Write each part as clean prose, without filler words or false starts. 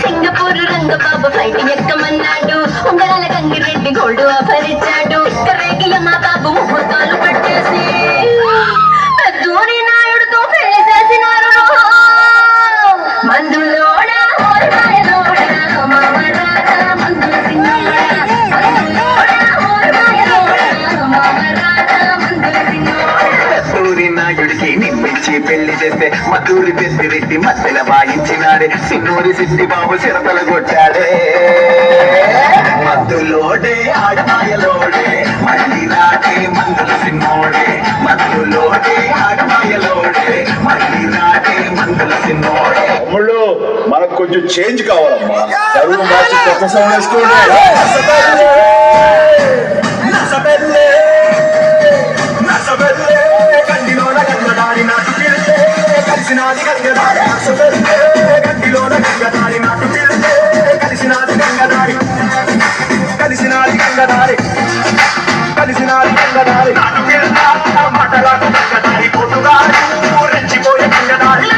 Singapore రంగ బాబు flight ఎక్కమన్నాడు ఉంగరాల Gangireddy gold offer ఇచ్చాడు రేగిల మా బాబు ముహూర్తాలు పట్టేసి పెద్దూరి నాయుడుతో పెళ్లి చేసినారు మందులోడా నాయుడికి నిమ్మిచ్చి పెళ్లి చేస్తే మధూరి పెద్దిరెడ్డి మధ్యలో వాయించినాడే సిన్నూరి సిద్ధి బాబు చిరతలు కొట్టాడే మద్దులోడే ఆడమాయలోడే మళ్ళీ రాటే మందుల సిన్నోడే మద్దులోడే ఆడమాయలోడే మళ్ళీ రాటే మందుల సిన్నోడే. తమ్ముళ్ళు మనకు కొంచెం చేంజ్ కావాలమ్మా చదువు మార్చి కొత్త సౌండ్ వేసుకోండి. కలిసినాది గంగదారి గడ్డిలోన గంగదారి నాటు పిలిస్తే కలిసినాది గంగదారి కలిసినాది గంగదారి కలిసినాది గంగదారి నాటు పిల్ల మాటలాకు గంగదారి కొట్టుగారు రెచ్చిపోయే గంగదారి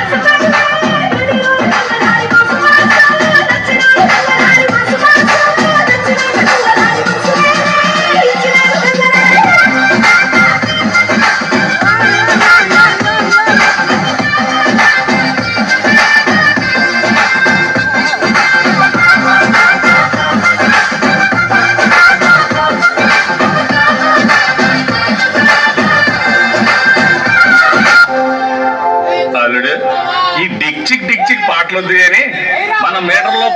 ఈ డిక్చిక్ డిక్చిక్ పాటలు వద్దు కానీ మన మీటర్లో